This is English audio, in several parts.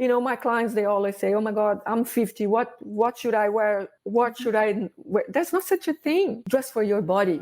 My clients, they always say, oh my God, I'm 50. What should I wear? What should I wear? There's no such a thing. Dress for your body.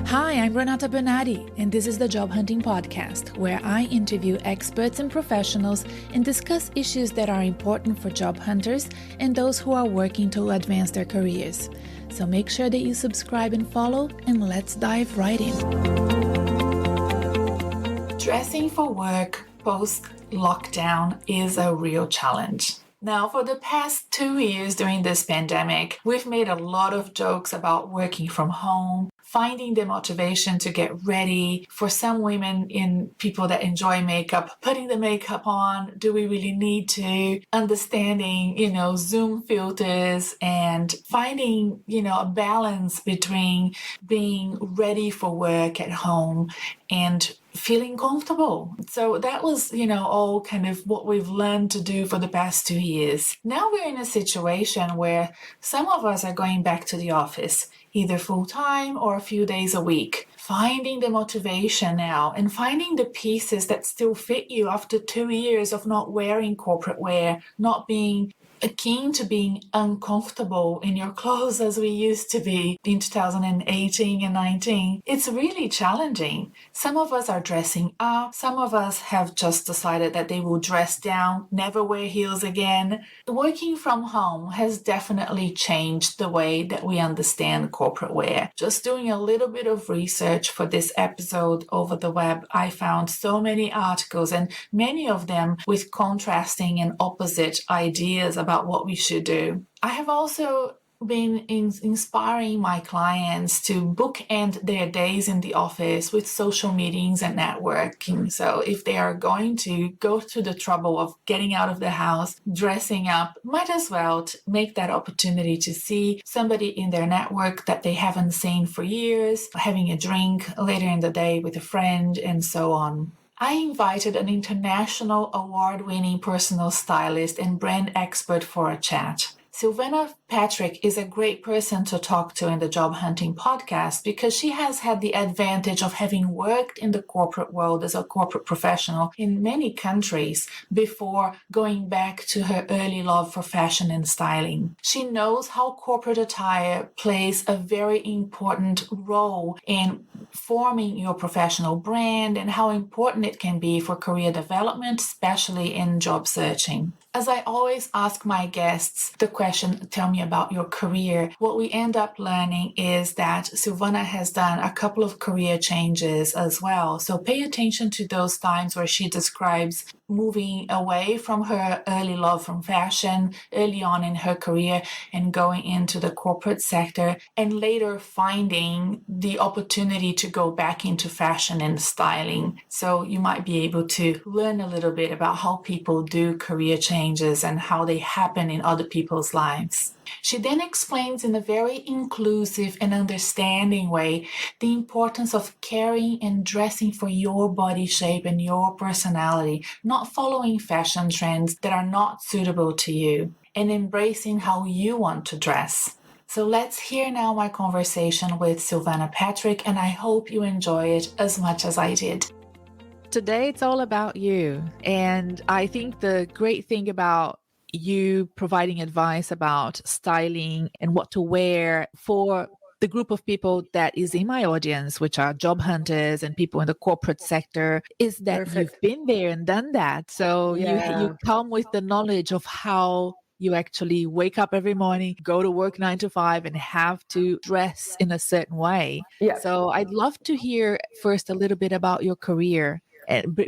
Hi, I'm Renata Bernardi, and this is the Job Hunting Podcast, where I interview experts and professionals and discuss issues that are important for job hunters and those who are working to advance their careers. So make sure that you subscribe and follow, and let's dive right in. Dressing for work post-lockdown is a real challenge. Now, for the past 2 years during this pandemic, we've made a lot of jokes about working from home, finding the motivation to get ready. For some women and people that enjoy makeup, putting the makeup on, do we really need to? Understanding, Zoom filters and finding, a balance between being ready for work at home and feeling comfortable. So that was, all kind of what we've learned to do for the past 2 years. Now we're in a situation where some of us are going back to the office, either full-time or a few days a week. Finding the motivation now and finding the pieces that still fit you after 2 years of not wearing corporate wear, not being keen to being uncomfortable in your clothes as we used to be in 2018 and 19. It's really challenging. Some of us are dressing up. Some of us have just decided that they will dress down, never wear heels again. Working from home has definitely changed the way that we understand corporate wear. Just doing a little bit of research for this episode over the web, I found so many articles, and many of them with contrasting and opposite ideas about what we should do. I have also been inspiring my clients to bookend their days in the office with social meetings and networking. So if they are going to go through the trouble of getting out of the house, dressing up, might as well make that opportunity to see somebody in their network that they haven't seen for years, having a drink later in the day with a friend, and so on. I invited an international award-winning personal stylist and brand expert for a chat. Silvana Patrick is a great person to talk to in the Job Hunting Podcast because she has had the advantage of having worked in the corporate world as a corporate professional in many countries before going back to her early love for fashion and styling. She knows how corporate attire plays a very important role in forming your professional brand and how important it can be for career development, especially in job searching. As I always ask my guests the question, tell me about your career, what we end up learning is that Silvana has done a couple of career changes as well. So pay attention to those times where she describes moving away from her early love from fashion early on in her career and going into the corporate sector, and later finding the opportunity to go back into fashion and styling. So you might be able to learn a little bit about how people do career changes and how they happen in other people's lives. She then explains in a very inclusive and understanding way the importance of caring and dressing for your body shape and your personality, not following fashion trends that are not suitable to you, and embracing how you want to dress. So let's hear now my conversation with Silvana Patrick, and I hope you enjoy it as much as I did. Today, it's all about you. And I think the great thing about you providing advice about styling and what to wear for the group of people that is in my audience, which are job hunters and people in the corporate sector, is that Perfect. You've been there and done that. So you come with the knowledge of how you actually wake up every morning, go to work 9 to 5, and have to dress in a certain way. Yeah. So I'd love to hear first a little bit about your career.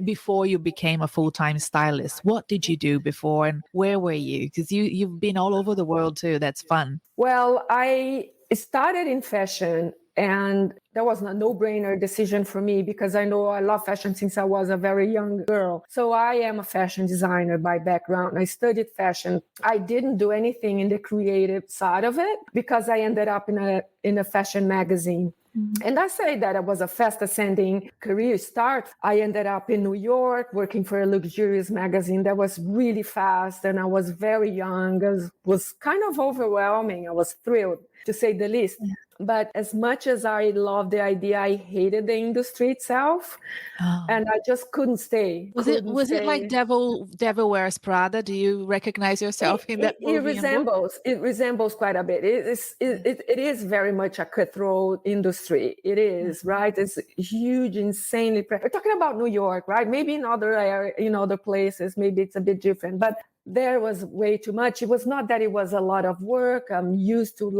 Before you became a full-time stylist. What did you do before, and where were you? Because you've been all over the world too. That's fun. Well, I started in fashion, and that was a no-brainer decision for me because I know I love fashion since I was a very young girl. So I am a fashion designer by background. I studied fashion. I didn't do anything in the creative side of it because I ended up in a fashion magazine. Mm-hmm. And I say that it was a fast ascending career start. I ended up in New York working for a luxurious magazine that was really fast, and I was very young. It was kind of overwhelming. I was thrilled. to say the least. Yeah. But as much as I loved the idea, I hated the industry itself. Oh. And I just couldn't stay. Was it like Devil Wears Prada? Do you recognize yourself in that movie? It resembles quite a bit. It is very much a cutthroat industry. It is, right? It's huge, insanely. We're talking about New York, right? Maybe in other places, maybe it's a bit different, but there was way too much. It was not that it was a lot of work. I'm used to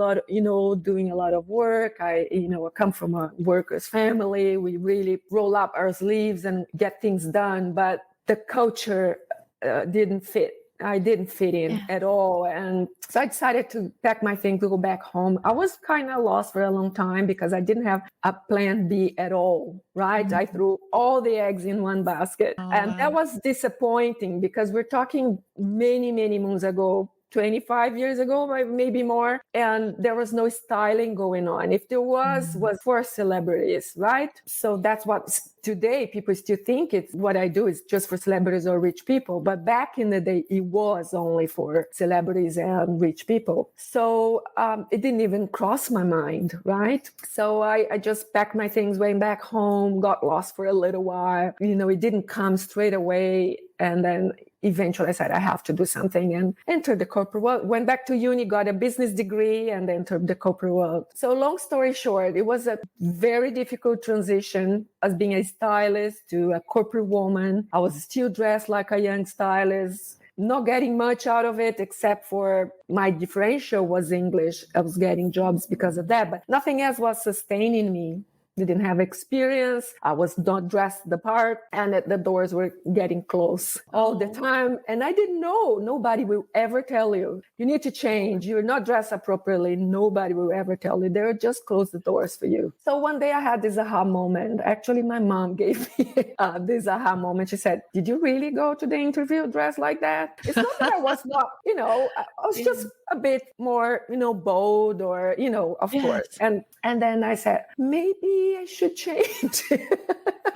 doing a lot of work. I come from a worker's family. We really roll up our sleeves and get things done. But the culture didn't fit. I didn't fit in at all. And so I decided to pack my things to go back home. I was kind of lost for a long time because I didn't have a plan B at all, right? I threw all the eggs in one basket. And that was disappointing because we're talking many, many moons ago, 25 years ago, maybe more. And there was no styling going on. If there was for celebrities, right? So that's what today people still think it's what I do is just for celebrities or rich people. But back in the day, it was only for celebrities and rich people. So it didn't even cross my mind, right? So I just packed my things, went back home, got lost for a little while. It didn't come straight away. And then eventually I said, I have to do something and entered the corporate world. Went back to uni, got a business degree and entered the corporate world. So long story short, it was a very difficult transition as being a stylist to a corporate woman. I was still dressed like a young stylist, not getting much out of it except for my differential was English. I was getting jobs because of that, but nothing else was sustaining me. Didn't have experience. I was not dressed the part and the doors were getting closed all the time. And I didn't know. Nobody will ever tell you need to change. You're not dressed appropriately. Nobody will ever tell you. They'll just close the doors for you. So one day I had this aha moment. Actually, my mom gave me this aha moment. She said, did you really go to the interview dressed like that? It's not that I was not, I was just a bit more, bold or, of course. And then I said, maybe I should change.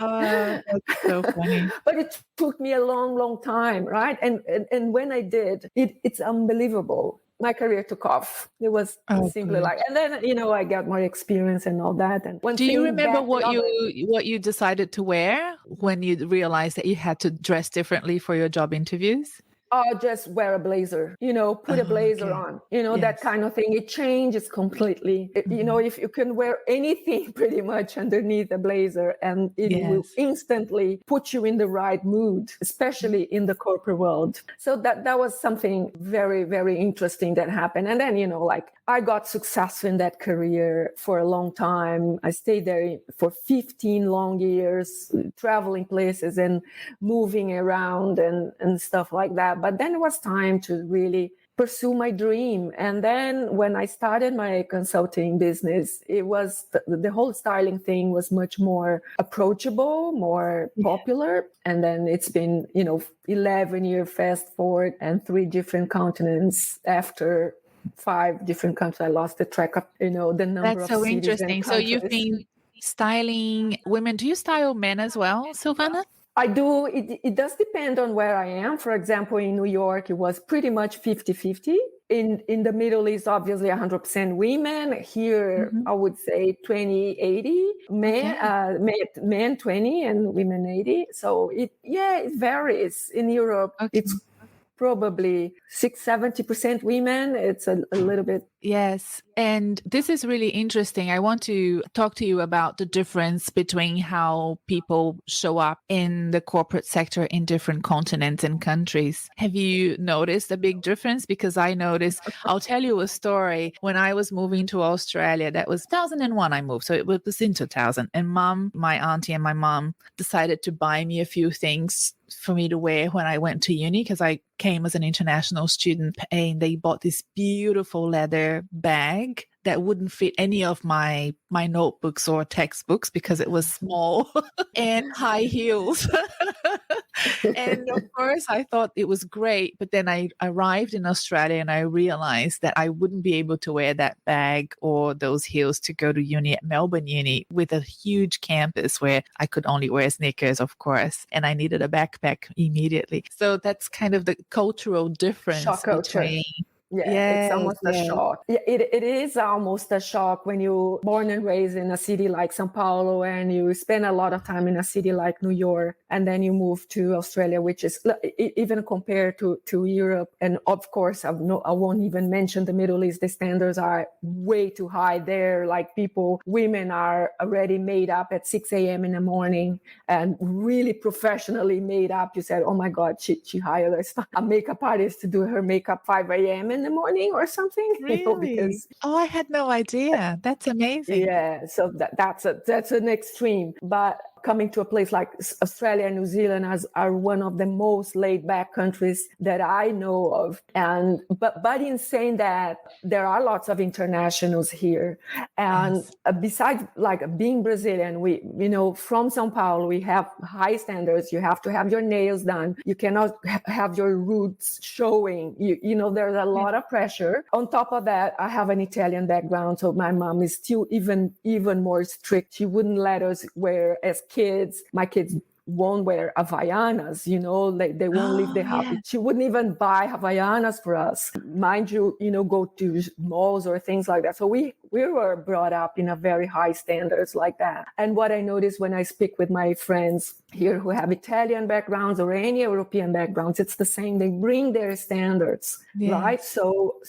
That's so funny. But it took me a long, long time, right? And when I did, it's unbelievable. My career took off. It was simply like, and then, I got more experience and all that. And do you remember what you decided to wear when you realized that you had to dress differently for your job interviews? Just wear a blazer, put a blazer on, that kind of thing. It changes completely. If you can wear anything pretty much underneath a blazer and it will instantly put you in the right mood, especially in the corporate world. So that was something very, very interesting that happened. And then, I got successful in that career for a long time. I stayed there for 15 long years, traveling places and moving around and stuff like that. But then it was time to really pursue my dream. And then when I started my consulting business, it was the whole styling thing was much more approachable, more popular. And then it's been, 11-year fast forward and 3 different continents after 5 different countries. I lost the track of, the number That's of so cities interesting. and So you've countries. been styling women. Do you style men as well, Silvana? I do. It does depend on where I am. For example, in New York, it was pretty much 50-50. In the Middle East, obviously 100% women. Here, I would say 20-80. Men 20 and women 80. So it varies. In Europe, it's probably 60-70% women. It's a little bit. Yes. And this is really interesting. I want to talk to you about the difference between how people show up in the corporate sector in different continents and countries. Have you noticed a big difference? Because I noticed, I'll tell you a story. When I was moving to Australia, that was 2001 I moved. So it was in 2000. And my auntie and my mom decided to buy me a few things for me to wear when I went to uni, because I came as an international student, and they bought this beautiful leather bag that wouldn't fit any of my notebooks or textbooks because it was small, and high heels. And of course, I thought it was great. But then I arrived in Australia and I realized that I wouldn't be able to wear that bag or those heels to go to uni at Melbourne Uni, with a huge campus where I could only wear sneakers, of course, and I needed a backpack immediately. So that's kind of the cultural difference Shock culture. Yeah, it's Yes, almost a yes. shock. Yeah, it is almost a shock when you're born and raised in a city like São Paulo and you spend a lot of time in a city like New York, and then you move to Australia, which is even compared to Europe. And of course, I won't even mention the Middle East. The standards are way too high there. Like women are already made up at 6 a.m. in the morning and really professionally made up. You said, oh my God, she hired a makeup artist to do her makeup 5 a.m. in the morning or something. Really? Because Oh, I had no idea. That's amazing. yeah, so that's an extreme. But coming to a place like Australia and New Zealand are one of the most laid back countries that I know of. And but in saying that, there are lots of internationals here. And Yes. besides like being Brazilian, we, from São Paulo, we have high standards. You have to have your nails done. You cannot have your roots showing. There's a lot of pressure. On top of that, I have an Italian background, so my mom is still even more strict. She wouldn't let us wear, as kids, my kids won't wear Havaianas, they won't leave the house. Yeah. She wouldn't even buy Havaianas for us. Mind you, go to malls or things like that. So we were brought up in a very high standards like that. And what I notice when I speak with my friends here who have Italian backgrounds or any European backgrounds, it's the same. They bring their standards, right? So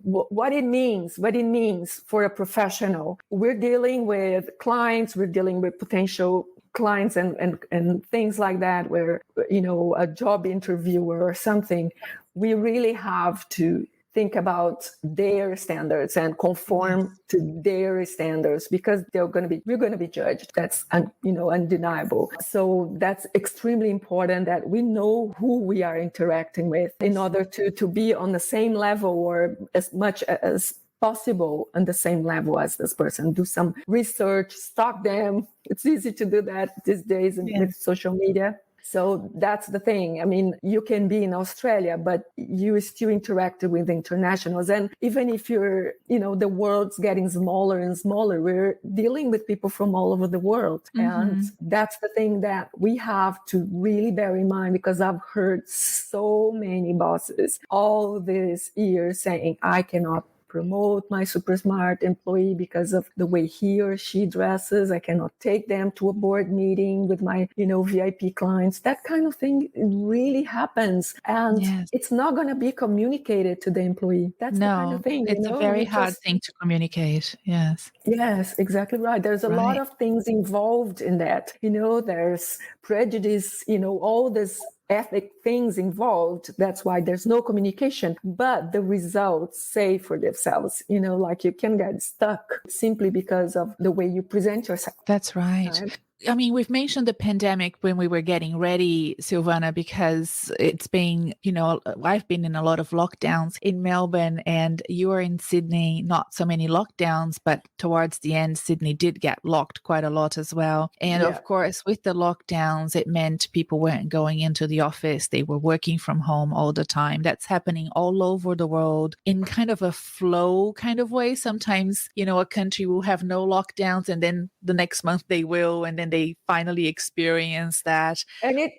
what it means for a professional, we're dealing with clients, we're dealing with potential clients and things like that, where, a job interviewer or something, we really have to think about their standards and conform to their standards, because we're going to be judged. That's undeniable. So that's extremely important that we know who we are interacting with in order to be on the same level, or as much as possible on the same level as this person. Do some research, stalk them. It's easy to do that these days with social media. So that's the thing. I mean, you can be in Australia, but you still interact with internationals. And even if you're, the world's getting smaller and smaller, we're dealing with people from all over the world. And that's the thing that we have to really bear in mind, because I've heard so many bosses all these years saying, I cannot promote my super smart employee because of the way he or she dresses. I cannot take them to a board meeting with my, VIP clients. That kind of thing really happens. And it's not going to be communicated to the employee. That's the kind of thing. It's a very hard thing to communicate. Yes. Yes, exactly right. There's a lot of things involved in that. There's prejudice, all this ethic things involved. That's why there's no communication, but the results say for themselves, like you can get stuck simply because of the way you present yourself. That's right. I mean, we've mentioned the pandemic when we were getting ready, Silvana, because it's been, I've been in a lot of lockdowns in Melbourne, and you are in Sydney, not so many lockdowns, but towards the end, Sydney did get locked quite a lot as well. And of course, with the lockdowns, it meant people weren't going into the office. They were working from home all the time. That's happening all over the world in kind of a flow kind of way. Sometimes, a country will have no lockdowns, and then the next month they will, and then they finally experience that. And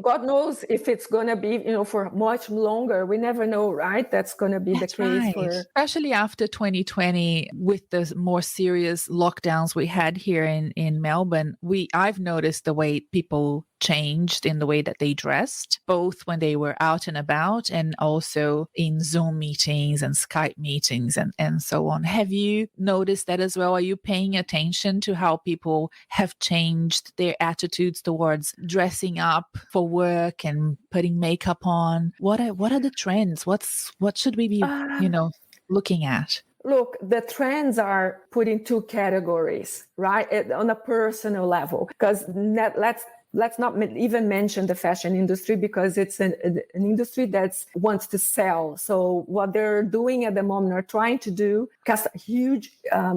God knows if it's going to be, for much longer. We never know, right? That's going to be the case especially after 2020, with the more serious lockdowns we had here in Melbourne. I've noticed the way people changed in the way that they dressed, both when they were out and about and also in Zoom meetings and Skype meetings and so on. Have you noticed that as well? Are you paying attention to how people have changed their attitudes towards dressing up for work and putting makeup on? What are the trends? What should we be, looking at? Look, the trends are put in two categories, right? On a personal level, because let's not even mention the fashion industry, because it's an industry that wants to sell. So what they're doing at the moment, are trying to do, cast a huge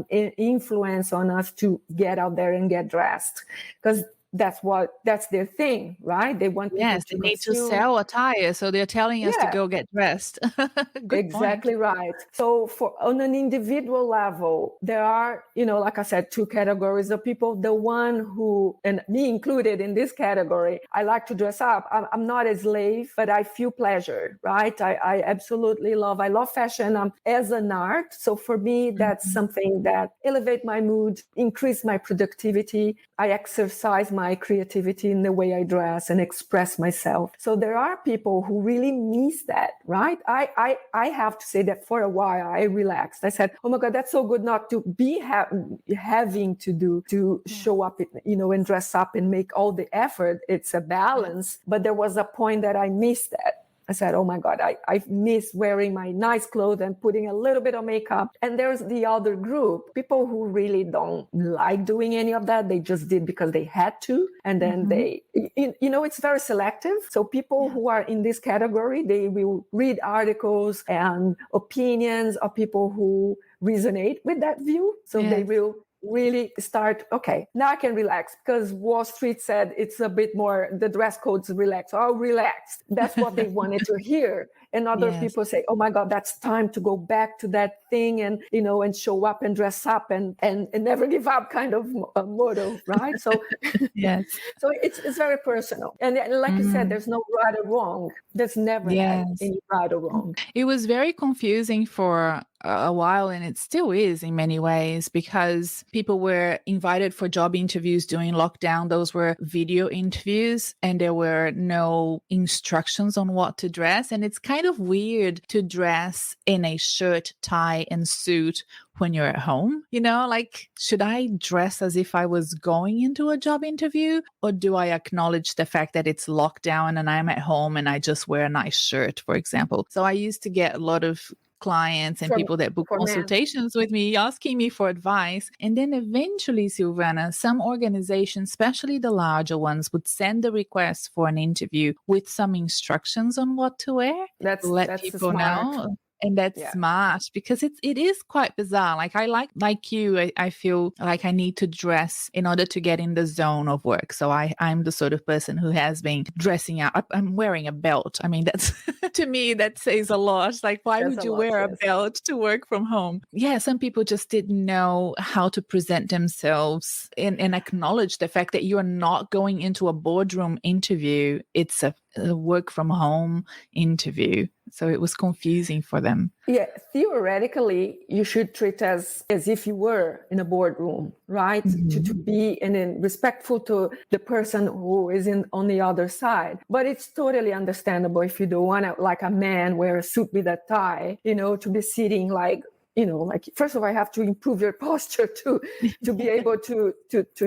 influence on us to get out there and get dressed. Because that's their thing, right? They want people Yes, to they need to consume. sell attire, so they're telling us to Yeah, go get dressed. Good point. exactly right. So on an individual level, there are, like I said, two categories of people. The one who, and me included in this category, I like to dress up. I'm not a slave, but I feel pleasure, right? I absolutely I love fashion as an art. So for me, that's something that elevate my mood, increase my productivity. I exercise my creativity in the way I dress and express myself. So there are people who really miss that, right? I have to say that for a while I relaxed. I said, oh my God, that's so good not to be having to show up, and dress up and make all the effort. It's a balance. But there was a point that I missed that. I said, oh my God, I miss wearing my nice clothes and putting a little bit of makeup. And there's the other group, people who really don't like doing any of that. They just did because they had to. And then it's very selective. So people who are in this category, they will read articles and opinions of people who resonate with that view. So they will really start, okay, now I can relax because Wall Street said it's a bit more, the dress code's relaxed. I'll relax. That's what they wanted to hear. And other people say, oh my God, that's time to go back to that thing and, and show up and dress up and never give up kind of a motto, right? So, so it's very personal. And like you said, there's no right or wrong. There's never any right or wrong. It was very confusing for a while, and it still is in many ways, because people were invited for job interviews during lockdown. Those were video interviews, and there were no instructions on what to dress. And it's kind of weird to dress in a shirt, tie, and suit when you're at home. Like, should I dress as if I was going into a job interview, or do I acknowledge the fact that it's lockdown and I'm at home and I just wear a nice shirt, for example? So I used to get a lot of clients and people that book consultations with me asking me for advice. And then eventually, Silvana, some organizations, especially the larger ones, would send a request for an interview with some instructions on what to wear. That's people smart. know. And that's smart, because it is quite bizarre. Like, I like you, I feel like I need to dress in order to get in the zone of work. So I'm the sort of person who has been dressing up. I'm wearing a belt. I mean, that's to me, that says a lot. Like, why would you wear a belt to work from home? Yeah, some people just didn't know how to present themselves and acknowledge the fact that you're not going into a boardroom interview. It's a work from home interview. So it was confusing for them. Yeah, theoretically, you should treat as if you were in a boardroom, right? To be and then respectful to the person who is on the other side. But it's totally understandable if you don't want to, like a man, wear a suit with a tie, to be sitting like, like, first of all, I have to improve your posture to be able to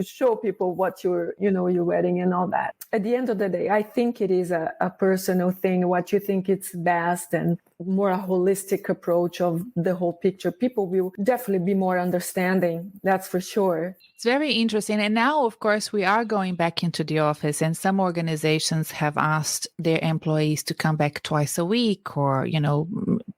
show people what you're wearing and all that. At the end of the day, I think it is a personal thing, what you think it's best, and more a holistic approach of the whole picture. People will definitely be more understanding. That's for sure. It's very interesting. And now, of course, we are going back into the office, and some organizations have asked their employees to come back twice a week, or,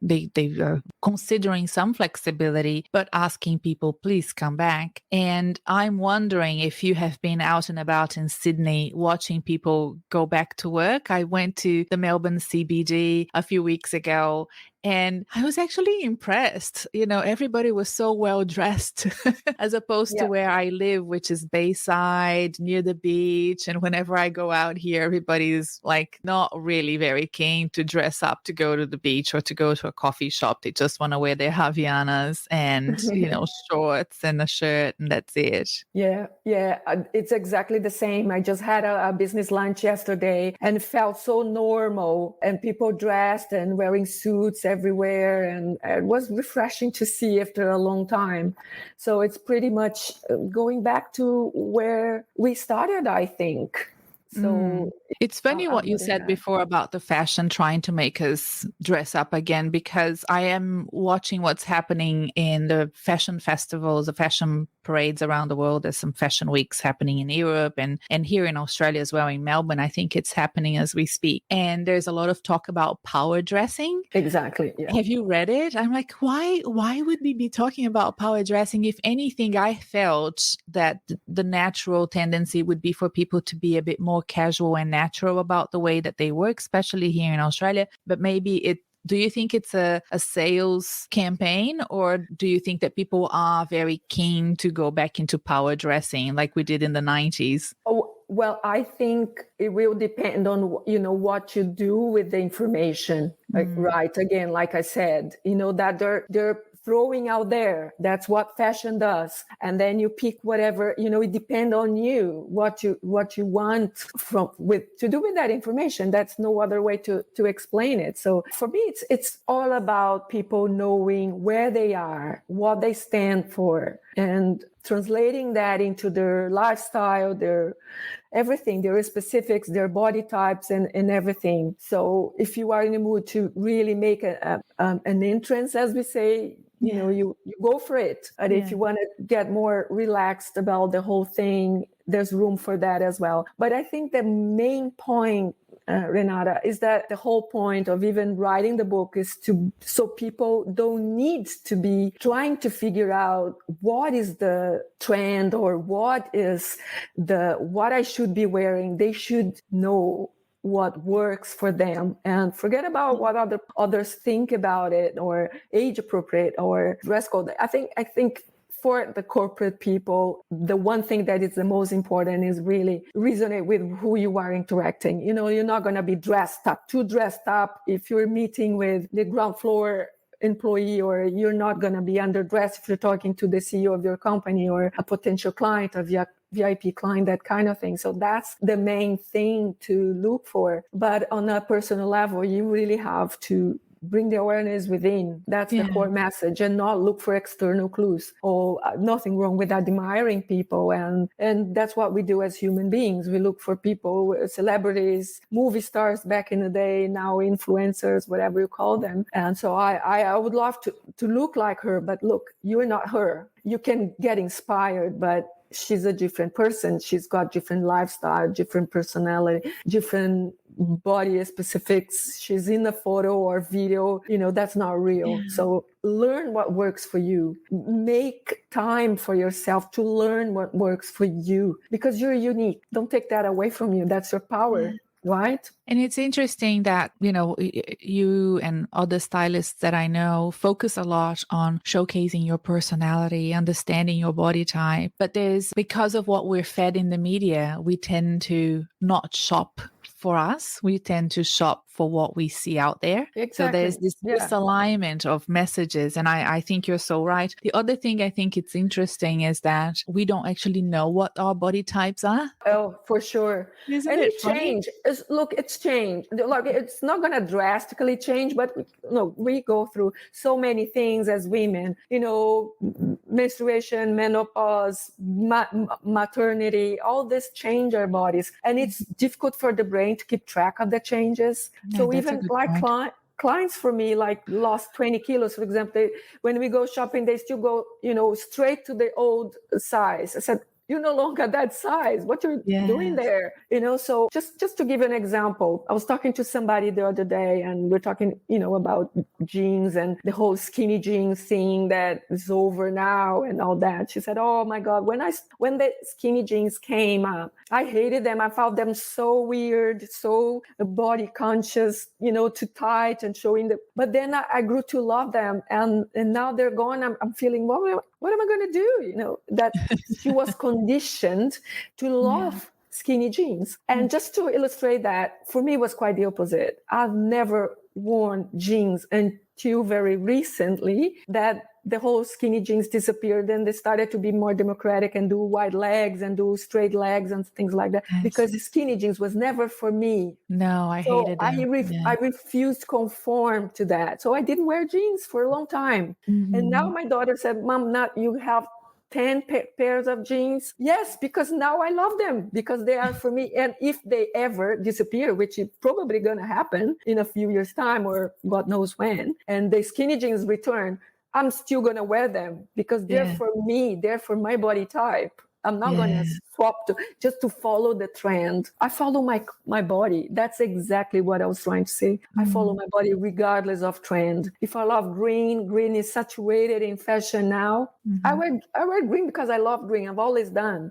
they are considering some flexibility, but asking people, please come back. And I'm wondering if you have been out and about in Sydney watching people go back to work. I went to the Melbourne CBD a few weeks ago, and I was actually impressed. Everybody was so well dressed as opposed to where I live, which is Bayside, near the beach. And whenever I go out here, everybody's like not really very keen to dress up to go to the beach or to go to a coffee shop. They just want to wear their Havaianas and, shorts and a shirt, and that's it. Yeah. It's exactly the same. I just had a business lunch yesterday and it felt so normal, and people dressed and wearing suits everywhere, and it was refreshing to see after a long time. So it's pretty much going back to where we started, I think. So It's funny I'm what you not in said that. before about the fashion trying to make us dress up again, because I am watching what's happening in the fashion festivals, the fashion parades around the world. There's some fashion weeks happening in Europe and here in Australia as well, in Melbourne. I think it's happening as we speak. And there's a lot of talk about power dressing. Exactly. Yeah. Have you read it? I'm like, why would we be talking about power dressing? If anything, I felt that the natural tendency would be for people to be a bit more casual and natural about the way that they work, especially here in Australia. But maybe do you think it's a sales campaign, or do you think that people are very keen to go back into power dressing like we did in the 90s? Oh, well, I think it will depend on, what you do with the information, right? Again, like I said, that they're throwing out there. That's what fashion does. And then you pick whatever, it depends on you, what you want to do with that information. That's no other way to explain it. So for me, it's all about people knowing where they are, what they stand for, and translating that into their lifestyle, their everything, their specifics, their body types, and everything. So if you are in the mood to really make an entrance, as we say, you go for it. And if you want to get more relaxed about the whole thing, there's room for that as well. But I think the main point, Renata, is that the whole point of even writing the book is so people don't need to be trying to figure out what is the trend or what I should be wearing. They should know what works for them and forget about what others think about it, or age appropriate or dress code. I think for the corporate people, the one thing that is the most important is really resonate with who you are interacting. You're not going to be too dressed up if you're meeting with the ground floor employee, or you're not going to be underdressed if you're talking to the CEO of your company or a potential client of your VIP client, that kind of thing. So that's the main thing to look for. But on a personal level, you really have to bring the awareness within. That's the core message, and not look for external clues. Nothing wrong with admiring people. And that's what we do as human beings. We look for people, celebrities, movie stars back in the day, now influencers, whatever you call them. And so I would love to look like her, but look, you're not her. You can get inspired, but she's a different person. She's got different lifestyle, different personality, different body specifics. She's in a photo or video, that's not real. So learn what works for you. Make time for yourself to learn what works for you, because you're unique. Don't take that away from you. That's your power. Right. And it's interesting that, you and other stylists that I know focus a lot on showcasing your personality, understanding your body type. But because of what we're fed in the media, we tend to not shop for us. We tend to shop for what we see out there. Exactly. So there's this misalignment of messages. And I think you're so right. The other thing I think it's interesting is that we don't actually know what our body types are. Oh, for sure. Isn't and it it's changed. It's changed. Like, it's not going to drastically change, but we go through so many things as women, menstruation, menopause, maternity, all this change our bodies. And it's difficult for the brain to keep track of the changes. So even like clients for me, like lost 20 kilos, for example, when we go shopping, they still go, straight to the old size. I said, you're no longer that size. What you're doing there, So just to give an example, I was talking to somebody the other day, and we're talking, about jeans and the whole skinny jeans thing that is over now and all that. She said, "Oh my God, when the skinny jeans came up, I hated them. I found them so weird, so body conscious, too tight and showing but then I grew to love them, and now they're gone. I'm feeling, what am I going to do? That she was conditioned to love skinny jeans. And just to illustrate that, for me, it was quite the opposite. I've never worn jeans until very recently, that the whole skinny jeans disappeared, and they started to be more democratic and do wide legs and do straight legs and things like that. Yes. Because the skinny jeans was never for me. No, I hated them. I refused to conform to that. So I didn't wear jeans for a long time. Mm-hmm. And now my daughter said, "Mom, you have 10 pairs of jeans? Yes, because now I love them, because they are for me. And if they ever disappear, which is probably going to happen in a few years' time or God knows when, and the skinny jeans return, I'm still going to wear them because they're for me, they're for my body type. I'm not going to swap just to follow the trend. I follow my body. That's exactly what I was trying to say. I follow my body regardless of trend. If I love green is saturated in fashion now. I wear green because I love green. I've always done.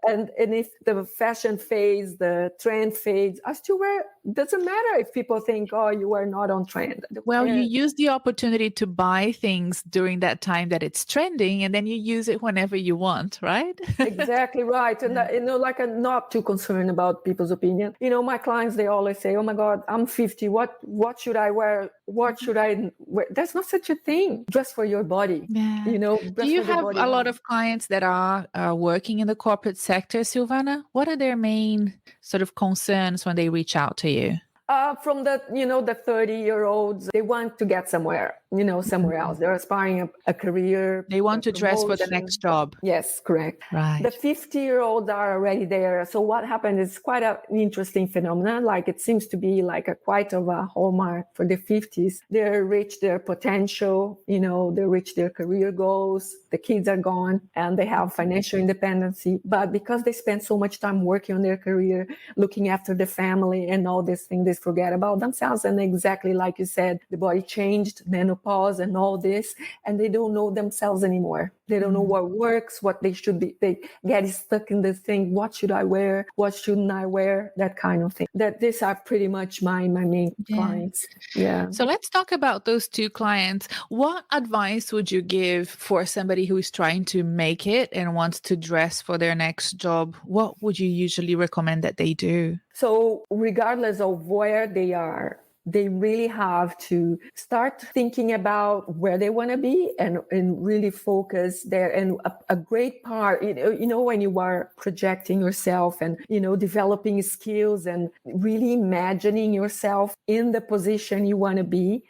And if the fashion fades, the trend fades, I still wear. Doesn't matter if people think, oh, you are not on trend. Well, you use the opportunity to buy things during that time that it's trending, and then you use it whenever you want, right? Exactly right. And like I'm not too concerned about people's opinion. My clients, they always say, oh my God, I'm 50. What should I wear? What should I wear? There's not such a thing. Dress for your body. Yeah. Do you have a lot of clients that are working in the corporate sector, Silvana? What are their main sort of concerns when they reach out to you? From the 30-year-olds, they want to get somewhere else. They're aspiring a career. They want to dress for the next job. Yes, correct. Right. The 50-year-olds are already there. So what happened is quite an interesting phenomenon. Like it seems to be like quite of a hallmark for the 50s. They reach their potential, they reach their career goals. The kids are gone and they have financial independency. But because they spend so much time working on their career, looking after the family and all these things, they forget about themselves. And exactly like you said, the body changed, menopause and all this, and they don't know themselves anymore. They don't know what works, what they should be. They get stuck in this thing. What should I wear? What shouldn't I wear? That kind of thing. These are pretty much my main clients. Yeah. So let's talk about those two clients. What advice would you give for somebody who is trying to make it and wants to dress for their next job? What would you usually recommend that they do? So regardless of where they are, they really have to start thinking about where they want to be and really focus there. And a great part, when you are projecting yourself and, developing skills and really imagining yourself in the position you want to be,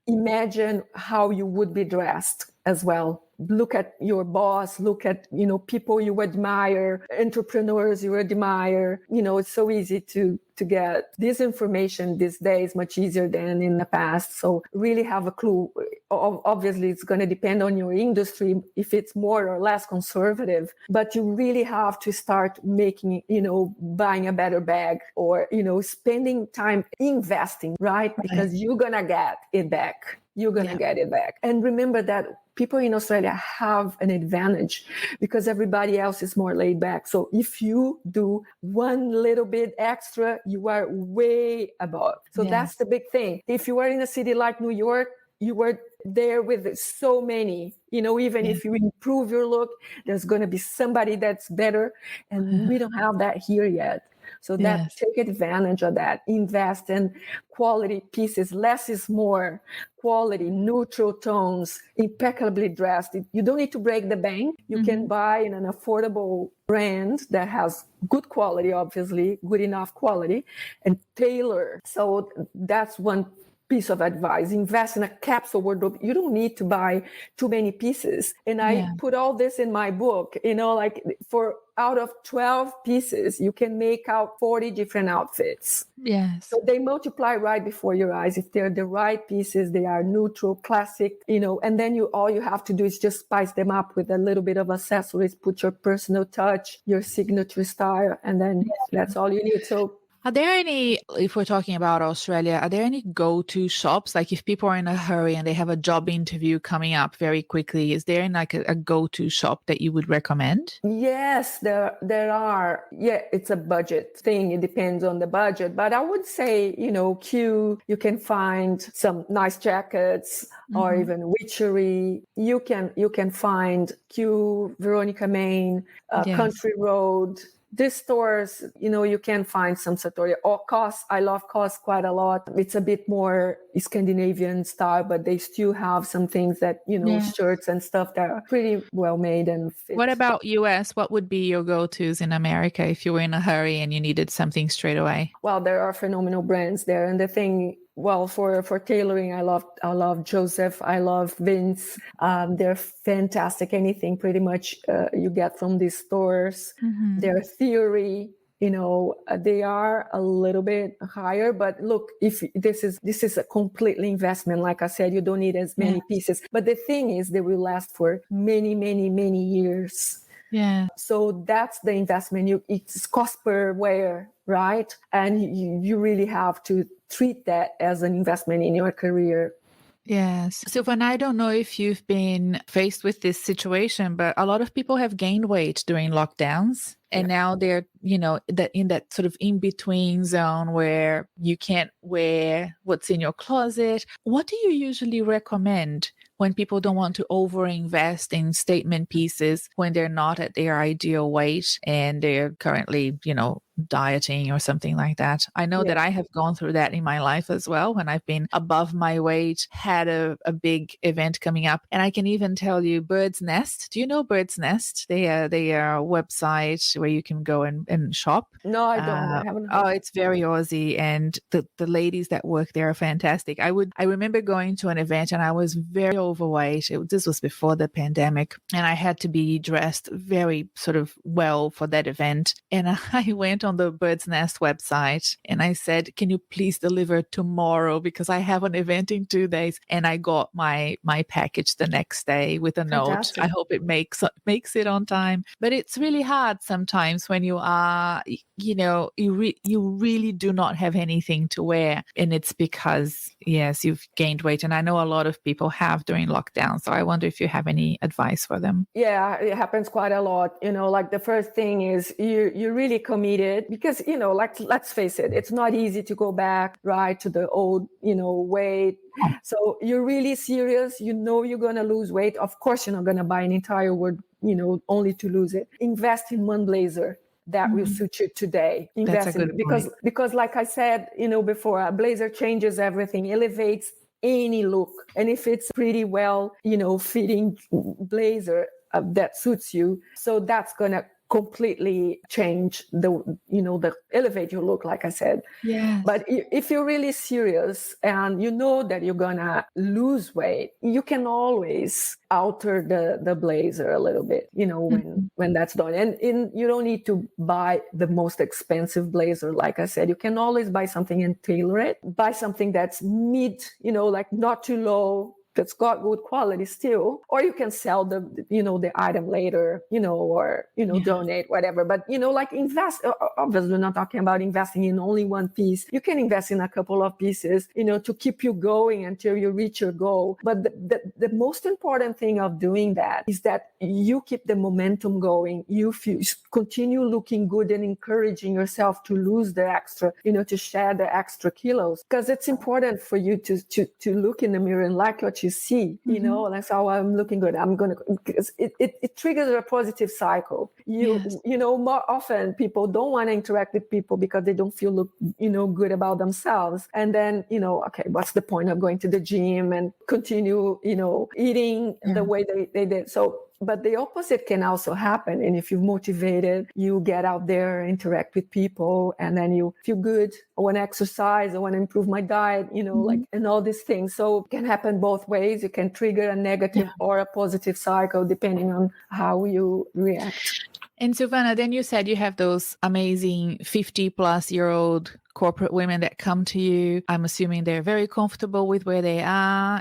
imagine how you would be dressed as well. Look at your boss, look at, people you admire, entrepreneurs you admire. It's so easy to get this information these days, much easier than in the past. So really have a clue. Obviously, it's going to depend on your industry, if it's more or less conservative, but you really have to start making, buying a better bag or, spending time investing, right? Because you're going to get it back. You're going to get it back. And remember that people in Australia have an advantage because everybody else is more laid back. So if you do one little bit extra, you are way above. So that's the big thing. If you are in a city like New York, you were there with so many, even if you improve your look, there's going to be somebody that's better. And we don't have that here yet. So take advantage of that, invest in quality pieces. Less is more. Quality, neutral tones, impeccably dressed. You don't need to break the bank. You can buy in an affordable brand that has good quality, obviously, good enough quality, and tailor. So that's one piece of advice. Invest in a capsule wardrobe. You don't need to buy too many pieces. And I put all this in my book, for out of 12 pieces, you can make out 40 different outfits. Yes. So they multiply right before your eyes. If they're the right pieces, they are neutral, classic, and then all you have to do is just spice them up with a little bit of accessories, put your personal touch, your signature style, and then that's all you need. So are there any, if we're talking about Australia, are there any go-to shops? Like if people are in a hurry and they have a job interview coming up very quickly, is there a go-to shop that you would recommend? Yes, there are. Yeah, it's a budget thing. It depends on the budget. But I would say, Q, you can find some nice jackets or even witchery. You can find Q, Veronica Main, Country Road. These stores, you can find some Sartoria or COS. I love COS quite a lot. It's a bit more Scandinavian style, but they still have some things that, shirts and stuff that are pretty well made and fit. What about US? What would be your go-tos in America if you were in a hurry and you needed something straight away? Well, there are phenomenal brands there. And the thing well, for tailoring, I love Joseph. I love Vince. They're fantastic. Anything pretty much you get from these stores. Their theory, they are a little bit higher, but look, if this is a completely investment. Like I said, you don't need as many pieces, but the thing is they will last for many, many, many years. Yeah. So that's the investment. It's cost per wear, right? And you really have to treat that as an investment in your career. Yes. Silvana, I don't know if you've been faced with this situation, but a lot of people have gained weight during lockdowns. And now they're, in that sort of in-between zone where you can't wear what's in your closet. What do you usually recommend when people don't want to overinvest in statement pieces when they're not at their ideal weight and they're currently, dieting or something like that? I know that I have gone through that in my life as well when I've been above my weight, had a big event coming up. And I can even tell you Bird's Nest. Do you know Bird's Nest? They are a website where you can go and shop. No, I don't. I haven't heard. Oh, it's very Aussie, and the ladies that work there are fantastic. I remember going to an event and I was very overweight. This was before the pandemic, and I had to be dressed very sort of well for that event. And I went on the Bird's Nest website and I said, "Can you please deliver tomorrow because I have an event in 2 days?" And I got my package the next day with a Fantastic. note. I hope it makes it on time. But it's really hard sometimes when you are, you really do not have anything to wear, and it's because you've gained weight, and I know a lot of people have during lockdown. So I wonder if you have any advice for them. Yeah, it happens quite a lot. Like the first thing is you're really committed because, like, let's face it, it's not easy to go back, right, to the old, weight. So you're really serious. You're going to lose weight. Of course, you're not going to buy an entire word, only to lose it. Invest in one blazer that will suit you today. That's a good point. Because like I said, before, a blazer changes everything, elevates any look. And if it's pretty well, fitting blazer that suits you, so that's going to completely change the elevate your look, like I said. Yes. But if you're really serious and you know that you're gonna lose weight, you can always alter the blazer a little bit, when that's done. And you don't need to buy the most expensive blazer. Like I said, you can always buy something and tailor it. Buy something that's mid, like not too low, that's got good quality still, or you can sell the item later, or donate, whatever. But like invest. Obviously, we're not talking about investing in only one piece. You can invest in a couple of pieces, to keep you going until you reach your goal. But the most important thing of doing that is that you keep the momentum going. You continue looking good and encouraging yourself to lose the extra, to shed the extra kilos, because it's important for you to look in the mirror and like what you see, like, so I'm looking good. I'm going to, because it triggers a positive cycle. More often people don't want to interact with people because they don't feel good about themselves. And then, okay, what's the point of going to the gym and continue, eating the way they did? So, but the opposite can also happen. And if you're motivated, you get out there, interact with people, and then you feel good. I want to exercise. I want to improve my diet, and all these things. So it can happen both ways. You can trigger a negative or a positive cycle depending on how you react. And Silvana, then you said you have those amazing 50-plus-year-old corporate women that come to you. I'm assuming they're very comfortable with where they are.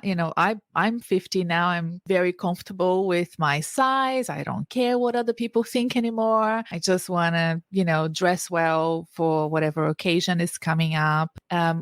I'm 50 now. I'm very comfortable with my size. I don't care what other people think anymore. I just want to, dress well for whatever occasion is coming up.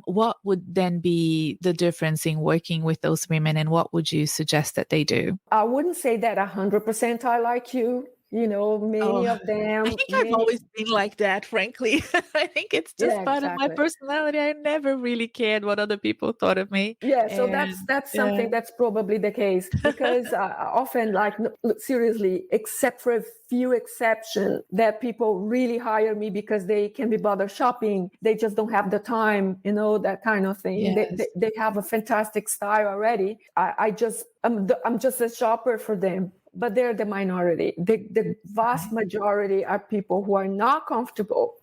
What would then be the difference in working with those women, and what would you suggest that they do? I wouldn't say that 100% I like you. Many of them. I think I've always been like that, frankly. I think it's just part of my personality. I never really cared what other people thought of me. Yeah, so that's something that's probably the case, because often, like, seriously, except for a few exceptions, that people really hire me because they can be bothered shopping. They just don't have the time, that kind of thing. Yes. They have a fantastic style already. I'm just a shopper for them. But they're the minority. The vast majority are people who are not comfortable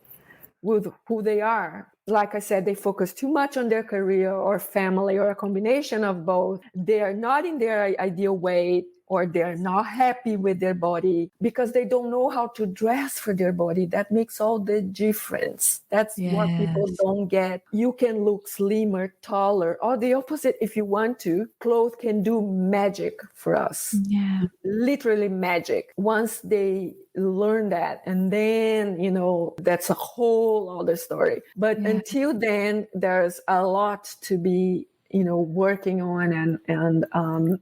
with who they are. like I said, they focus too much on their career or family or a combination of both. They are not in their ideal weight, or they're not happy with their body because they don't know how to dress for their body. That makes all the difference. That's what people Yes. don't get. You can look slimmer, taller, or the opposite if you want to. Clothes can do magic for us. Yeah. Literally magic. Once they learn that, and then, that's a whole other story. But until then, there's a lot to be working on and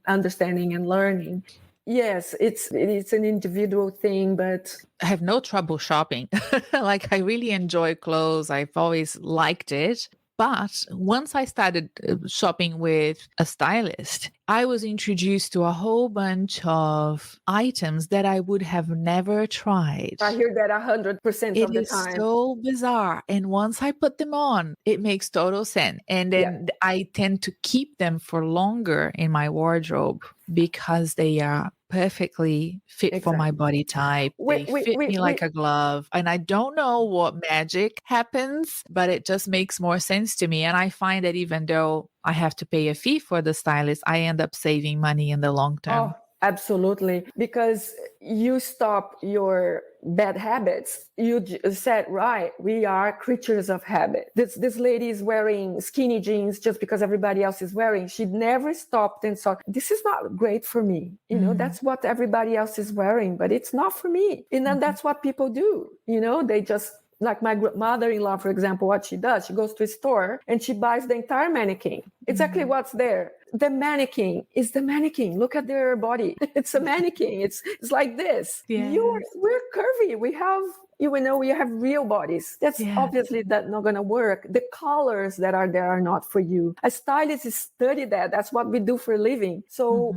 understanding and learning. Yes, it's an individual thing, but I have no trouble shopping. Like, I really enjoy clothes. I've always liked it. But once I started shopping with a stylist, I was introduced to a whole bunch of items that I would have never tried. I hear that 100% of It the is time. so bizarre. And once I put them on, it makes total sense. And then I tend to keep them for longer in my wardrobe because they are perfectly fit for my body type. They fit me like a glove. And I don't know what magic happens, but it just makes more sense to me. And I find that even though I have to pay a fee for the stylist, I end up saving money in the long term. Oh, absolutely. Because you stop your bad habits. You said, right, we are creatures of habit. This lady is wearing skinny jeans just because everybody else is wearing. She never stopped and thought, this is not great for me. That's what everybody else is wearing, but it's not for me. And then that's what people do. They just, like my mother-in-law, for example, what she does, she goes to a store and she buys the entire mannequin. Exactly what's there. The mannequin is the mannequin. Look at their body. It's a mannequin. It's like this. Yes. We're curvy. We have, we have real bodies. That's obviously that's not going to work. The colors that are there are not for you. A stylist study that. That's what we do for a living. So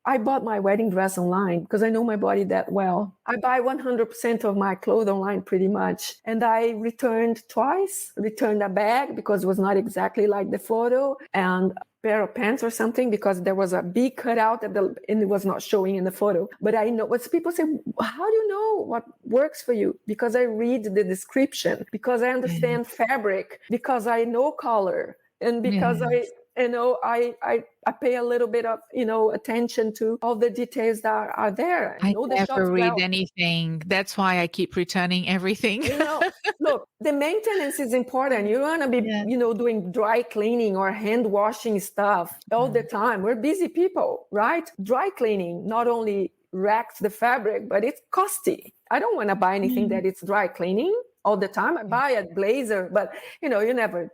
I bought my wedding dress online because I know my body that well. I buy 100% of my clothes online pretty much. And I returned twice, returned a bag because it was not exactly like the photo, and a pair of pants or something because there was a big cutout and it was not showing in the photo. But I know what people say, how do you know what works for you? Because I read the description, because I understand fabric, because I know color, and because I pay a little bit of, attention to all the details that are there. I know the never shops read well. anything. That's why I keep returning everything. Look, the maintenance is important. You want to be, doing dry cleaning or hand washing stuff all the time. We're busy people, right? Dry cleaning not only wrecks the fabric, but it's costly. I don't want to buy anything that it's dry cleaning all the time. I buy a blazer, but, you never,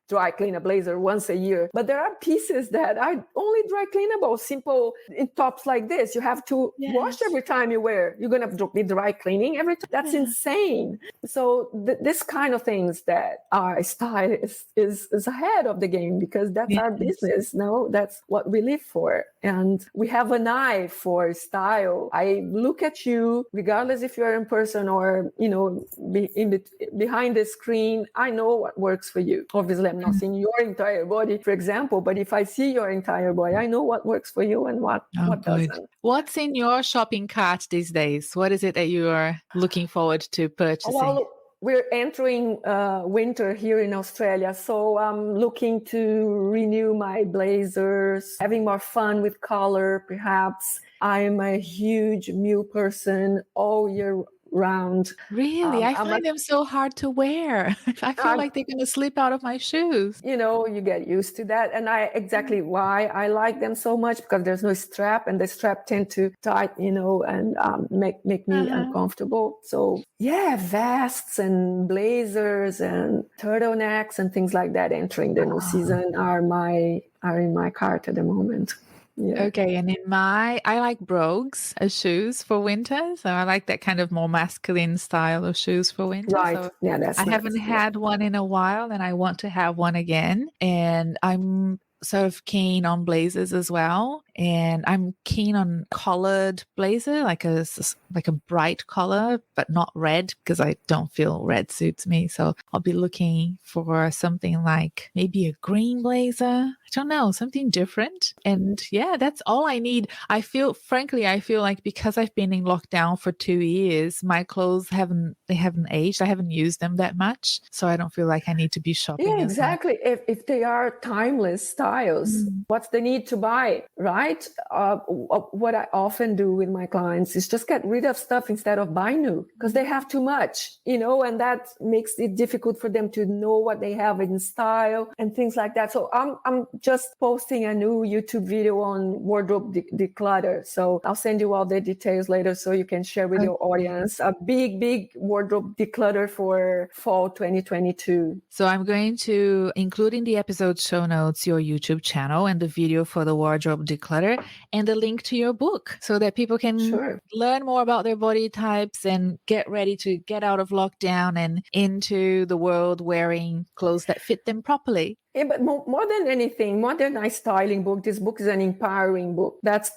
dry clean a blazer once a year. But there are pieces that are only dry cleanable, simple in tops like this. You have to wash every time you wear. You're going to have to be dry cleaning every time. That's insane. So this kind of things that our style is ahead of the game because that's our business. No, that's what we live for. And we have an eye for style. I look at you, regardless if you're in person or, behind the screen, I know what works for you. Obviously, I'm not seeing your entire body, for example, but if I see your entire body, I know what works for you and what doesn't. What's in your shopping cart these days? What is it that you are looking forward to purchasing? Well, we're entering winter here in Australia, so I'm looking to renew my blazers, having more fun with color, perhaps. I'm a huge mule person all year round. Really? I find them so hard to wear. I feel like they're going to slip out of my shoes. You get used to that. And exactly why I like them so much, because there's no strap and the strap tend to tight, and make me uncomfortable. So vests and blazers and turtlenecks and things like that entering the new season are in my cart at the moment. Yeah. Okay, and I like brogues as shoes for winter. So I like that kind of more masculine style of shoes for winter. Right. So that's I nice. haven't had one in a while and I want to have one again. And I'm sort of keen on blazers as well. And I'm keen on collared blazer, like a bright color, but not red because I don't feel red suits me. So I'll be looking for something like maybe a green blazer. don't know, something different. And yeah, that's all I need. I feel like because I've been in lockdown for 2 years, my clothes haven't aged. I haven't used them that much. So I don't feel like I need to be shopping. Yeah, exactly. If they are timeless styles, what's the need to buy, right? What I often do with my clients is just get rid of stuff instead of buy new, because they have too much, and that makes it difficult for them to know what they have in style and things like that. So I'm just posting a new YouTube video on wardrobe declutter. So I'll send you all the details later so you can share with your audience a big wardrobe declutter for fall 2022. So I'm going to include in the episode show notes your YouTube channel and the video for the wardrobe declutter and a link to your book so that people can learn more about their body types and get ready to get out of lockdown and into the world wearing clothes that fit them properly. Yeah, but more than anything, more than a styling book, this book is an empowering book. That's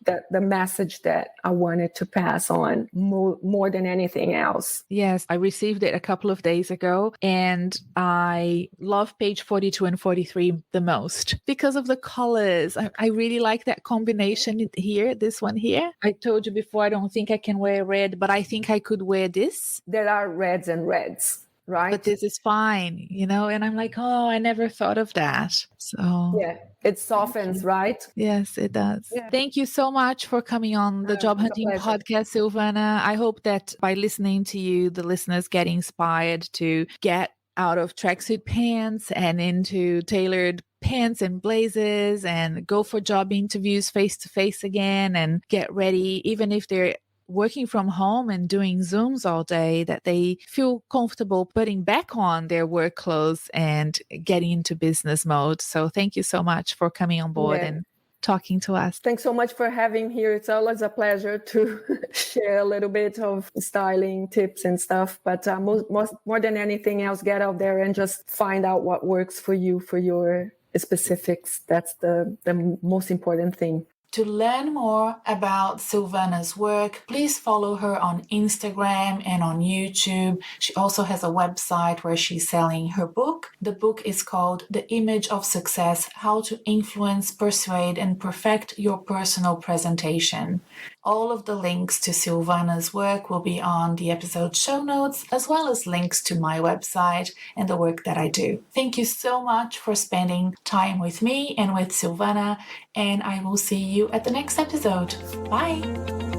the message that I wanted to pass on more than anything else. Yes, I received it a couple of days ago, and I love page 42 and 43 the most because of the colors. I really like that combination here, this one here. I told you before, I don't think I can wear red, but I think I could wear this. There are reds and reds. Right. But this is fine, and I'm like, oh, I never thought of that. So yeah, it softens, right? Yes, it does. Yeah. Thank you so much for coming on the Job Hunting Podcast, Silvana. I hope that by listening to you, the listeners get inspired to get out of tracksuit pants and into tailored pants and blazers and go for job interviews face to face again and get ready, even if they're working from home and doing Zooms all day, that they feel comfortable putting back on their work clothes and getting into business mode. So thank you so much for coming on board and talking to us. Thanks so much for having me here. It's always a pleasure to share a little bit of styling tips and stuff. But more than anything else, get out there and just find out what works for you, for your specifics. That's the most important thing. To learn more about Silvana's work, please follow her on Instagram and on YouTube. She also has a website where she's selling her book. The book is called The Image of Success: How to Influence, Persuade, and Perfect Your Personal Presentation. All of the links to Silvana's work will be on the episode show notes, as well as links to my website and the work that I do. Thank you so much for spending time with me and with Silvana, and I will see you at the next episode. Bye!